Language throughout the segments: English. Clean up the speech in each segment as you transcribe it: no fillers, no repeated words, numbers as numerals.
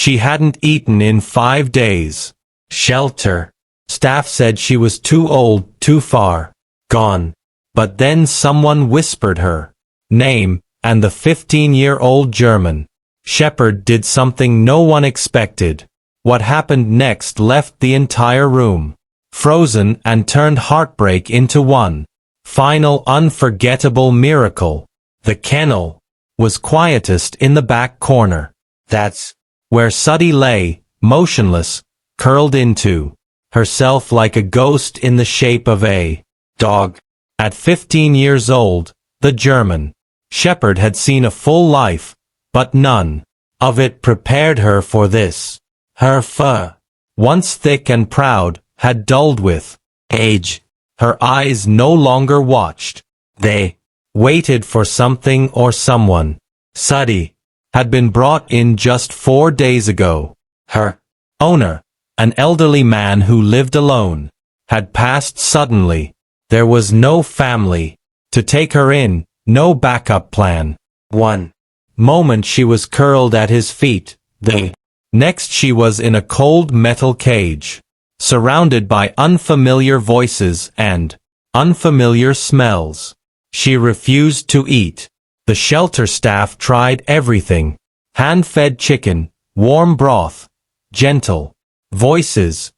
She hadn't eaten in 5 days. Shelter. Staff said she was too old, too far gone. But then someone whispered her name, and the 15-year-old German shepherd did something no one expected. What happened next left the entire room frozen and turned heartbreak into one final unforgettable miracle. The kennel was quietest in the back corner. That's where Suddy lay, motionless, curled into herself like a ghost in the shape of a dog. At 15 years old, the German shepherd had seen a full life, but none of it prepared her for this. Her fur, once thick and proud, had dulled with age. Her eyes no longer watched. They waited for something or someone. Suddy had been brought in just 4 days ago. Her owner, an elderly man who lived alone, had passed suddenly. There was no family to take her in, no backup plan. One moment she was curled at his feet, the next she was in a cold metal cage, surrounded by unfamiliar voices and unfamiliar smells. She refused to eat. The shelter staff tried everything. Hand-fed chicken, warm broth, gentle voices,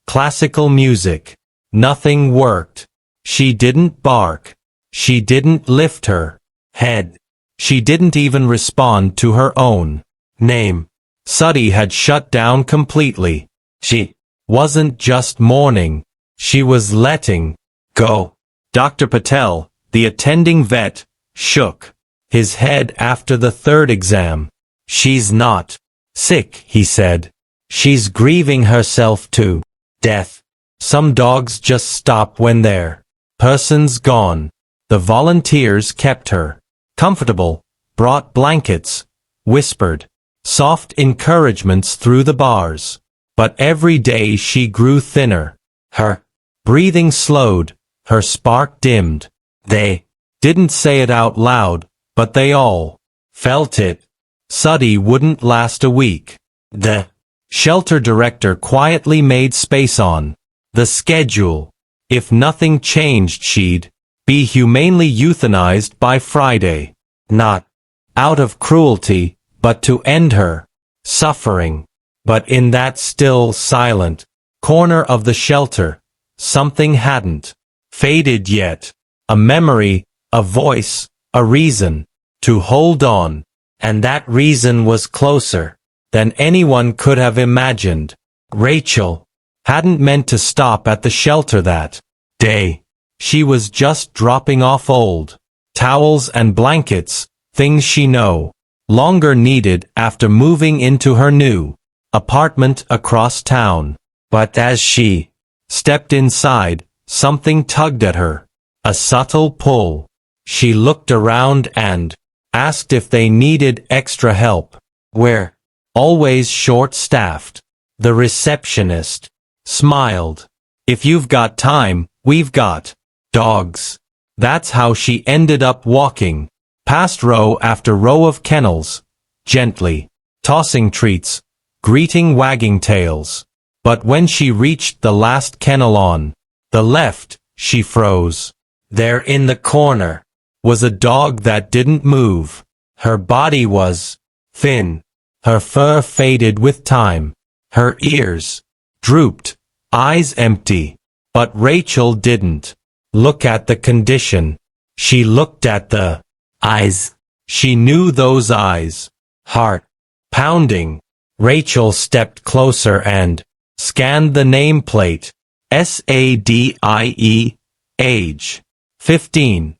classical music. Nothing worked. She didn't bark. She didn't lift her head. She didn't even respond to her own name. Suddy had shut down completely. She wasn't just mourning. She was letting go. Dr. Patel, the attending vet, shook his head after the 3rd exam. She's not sick, he said. She's grieving herself to death. Some dogs just stop when their person's gone. The volunteers kept her comfortable, brought blankets, whispered soft encouragements through the bars. But every day she grew thinner. Her breathing slowed, her spark dimmed. They didn't say it out loud, but they all felt it. Suddy wouldn't last a week. The shelter director quietly made space on the schedule. If nothing changed, she'd be humanely euthanized by Friday. Not out of cruelty, but to end her suffering. But in that still, silent corner of the shelter, something hadn't faded yet. A memory, a voice, a reason to hold on. And that reason was closer than anyone could have imagined. Rachel hadn't meant to stop at the shelter that day. She was just dropping off old towels and blankets, things she no longer needed after moving into her new apartment across town. But as she stepped inside, something tugged at her. A subtle pull. She looked around and asked if they needed extra help. We're always short-staffed. The receptionist smiled. If you've got time, we've got dogs. That's how she ended up walking past row after row of kennels, gently tossing treats, greeting wagging tails. But when she reached the last kennel on the left, she froze. There in the corner was a dog that didn't move. Her body was thin. Her fur faded with time. Her ears drooped, eyes empty. But Rachel didn't look at the condition. She looked at the eyes. She knew those eyes. Heart pounding. Rachel stepped closer and scanned the nameplate. SADIE. Age 15.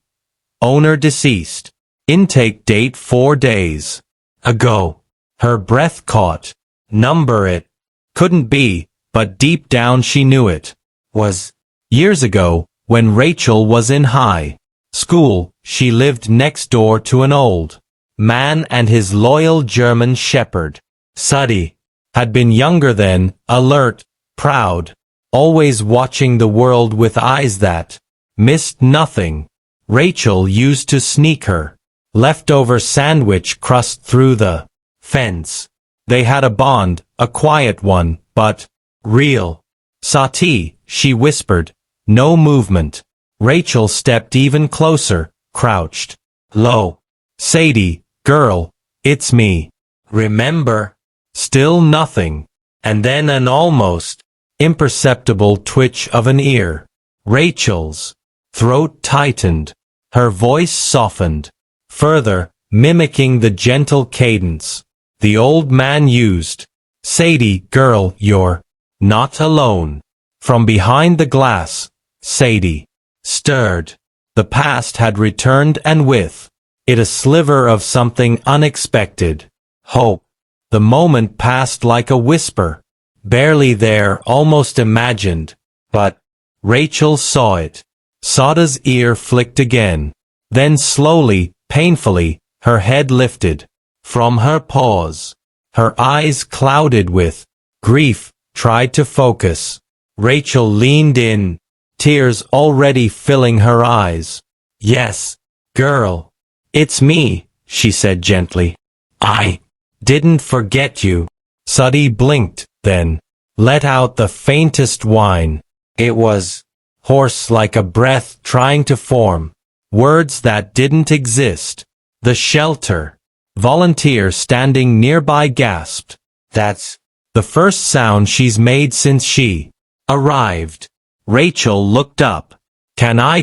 Owner deceased. Intake date 4 days ago. Her breath caught. Number it couldn't be, but deep down she knew it was years ago, when Rachel was in high school. She lived next door to an old man and his loyal German shepherd. Suddy had been younger then, alert, proud, always watching the world with eyes that missed nothing. Rachel used to sneak her leftover sandwich crust through the fence They had a bond, a quiet one, but real. Sati, she whispered. No movement. Rachel stepped even closer, crouched low. Sadie, girl, it's me. Remember? Still nothing. And then an almost imperceptible twitch of an ear. Rachel's throat tightened. Her voice softened, further mimicking the gentle cadence the old man used. Sadie, girl, you're not alone. From behind the glass, Sadie stirred. The past had returned, and with it a sliver of something unexpected. Hope. The moment passed like a whisper. Barely there, almost imagined. But Rachel saw it. Sada's ear flicked again. Then slowly, painfully, her head lifted. From her pause, her eyes clouded with grief, tried to focus. Rachel leaned in, tears already filling her eyes. Yes, girl. It's me, she said gently. I didn't forget you. Sadi blinked, then let out the faintest whine. It was hoarse like a breath trying to form words that didn't exist. The shelter volunteer standing nearby gasped. That's the first sound she's made since she arrived. Rachel looked up. Can I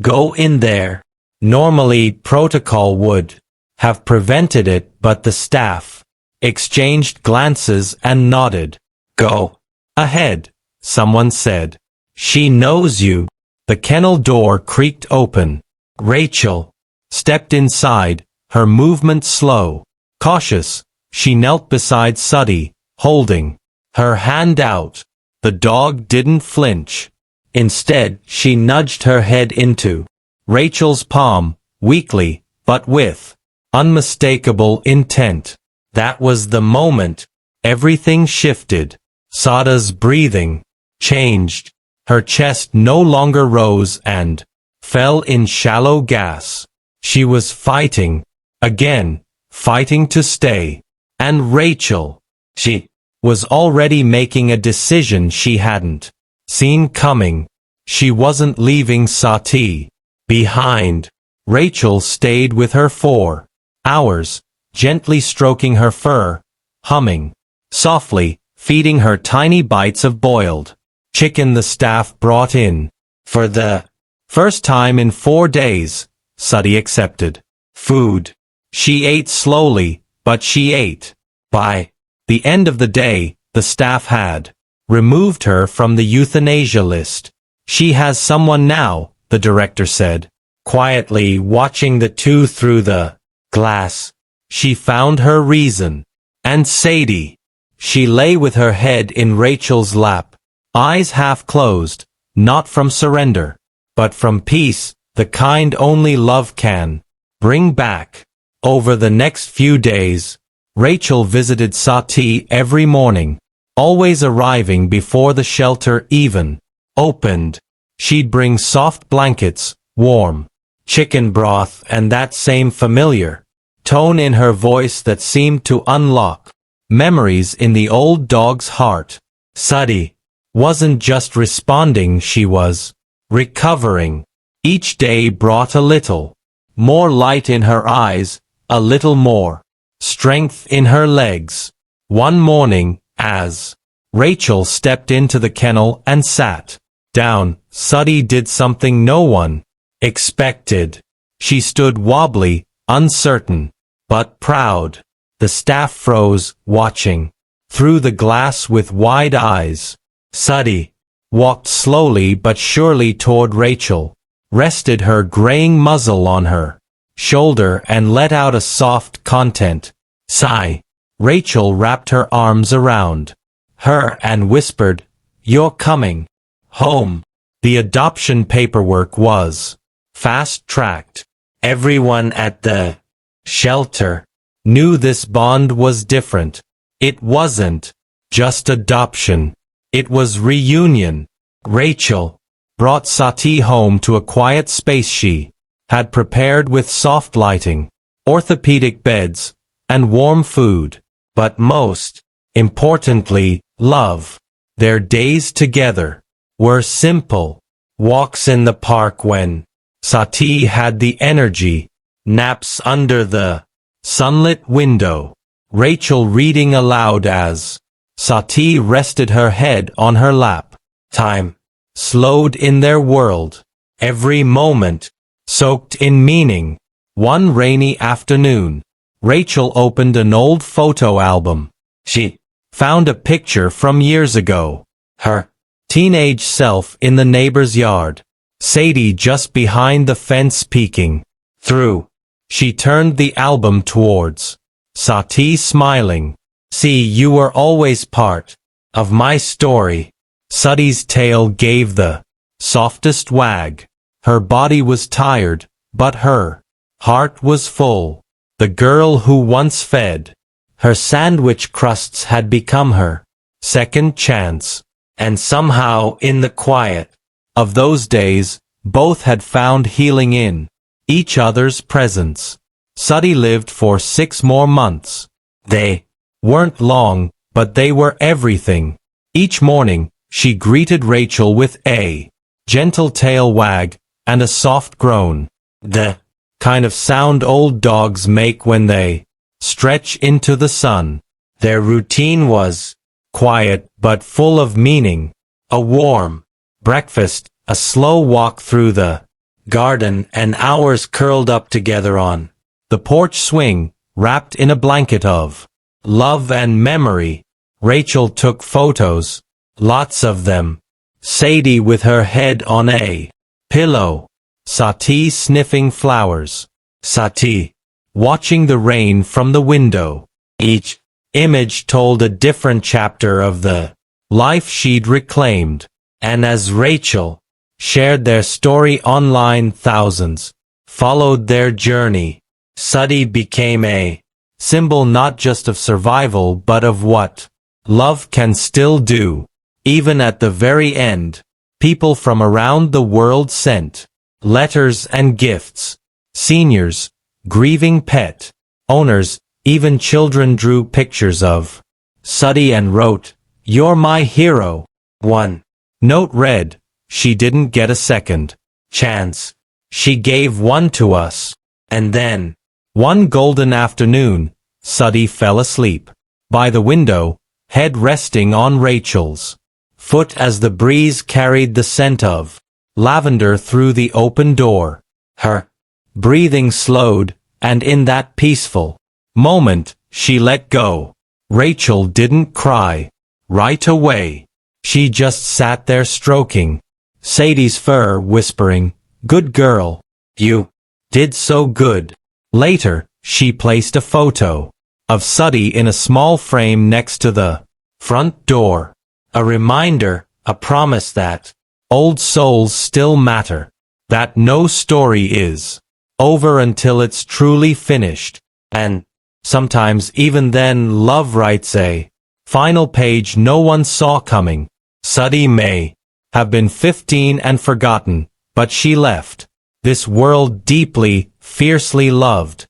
go in there? Normally protocol would have prevented it, but the staff exchanged glances and nodded. Go ahead, someone said. She knows you. The kennel door creaked open. Rachel stepped inside, her movement slow, cautious. She knelt beside Sadi, holding her hand out. The dog didn't flinch. Instead, she nudged her head into Rachel's palm, weakly, but with unmistakable intent. That was the moment everything shifted. Sada's breathing changed. Her chest no longer rose and fell in shallow gas. She was fighting. Again, fighting to stay. And Rachel, she was already making a decision she hadn't seen coming. She wasn't leaving Sati behind. Rachel stayed with her 4 hours, gently stroking her fur, humming softly, feeding her tiny bites of boiled chicken the staff brought in. For the first time in 4 days, Sadi accepted food. She ate slowly, but she ate. By the end of the day, the staff had removed her from the euthanasia list. She has someone now, the director said, quietly watching the two through the glass. She found her reason. And Sadie. She lay with her head in Rachel's lap, eyes half closed, not from surrender, but from peace, the kind only love can bring back. Over the next few days, Rachel visited Sati every morning, always arriving before the shelter even opened. She'd bring soft blankets, warm chicken broth, and that same familiar tone in her voice that seemed to unlock memories in the old dog's heart. Sadi wasn't just responding, she was recovering. Each day brought a little more light in her eyes, a little more strength in her legs. One morning, as Rachel stepped into the kennel and sat down, Sadi did something no one expected. She stood wobbly, uncertain, but proud. The staff froze, watching through the glass with wide eyes. Sadi walked slowly but surely toward Rachel, rested her graying muzzle on her shoulder and let out a soft content sigh. Rachel wrapped her arms around her and whispered, "You're coming home." The adoption paperwork was fast-tracked. Everyone at the shelter knew this bond was different. It wasn't just adoption. It was reunion. Rachel brought Sati home to a quiet space she had prepared with soft lighting, orthopedic beds, and warm food. but most importantly, love. Their days together were simple. Walks in the park when Sati had the energy, naps under the sunlit window, Rachel reading aloud as Sati rested her head on her lap. Time slowed in their world, every moment soaked in meaning. One rainy afternoon, Rachel opened an old photo album. She found a picture from years ago. Her teenage self in the neighbor's yard. Sadie just behind the fence peeking through. She turned the album towards Sati, smiling. See, you were always part of my story. Sati's tail gave the softest wag. Her body was tired, but her heart was full. The girl who once fed her sandwich crusts had become her second chance. And somehow, in the quiet of those days, both had found healing in each other's presence. Sati lived for 6 more months. They weren't long, but they were everything. Each morning, she greeted Rachel with a gentle tail wag and a soft groan. The kind of sound old dogs make when they stretch into the sun. Their routine was quiet but full of meaning. A warm breakfast, a slow walk through the garden, and hours curled up together on the porch swing, wrapped in a blanket of love and memory. Rachel took photos, lots of them. Sadie with her head on a pillow. Sati sniffing flowers. Sati watching the rain from the window. Each image told a different chapter of the life she'd reclaimed. And as Rachel shared their story online, thousands followed their journey. Sati became a symbol not just of survival but of what love can still do. Even at the very end, people from around the world sent letters and gifts. Seniors, grieving pet owners, even children drew pictures of Sati and wrote, "You're my hero." One note read, "She didn't get a second chance. She gave one to us." And then, one golden afternoon, Sati fell asleep by the window, head resting on Rachel's foot as the breeze carried the scent of lavender through the open door. Her breathing slowed, and in that peaceful moment, she let go. Rachel didn't cry right away. She just sat there stroking Sadie's fur, whispering, "Good girl. You did so good." Later, she placed a photo of Sati in a small frame next to the front door. A reminder, a promise that old souls still matter. That no story is over until it's truly finished. And sometimes even then love writes a final page no one saw coming. Sati may have been 15 and forgotten, but she left this world deeply, fiercely loved.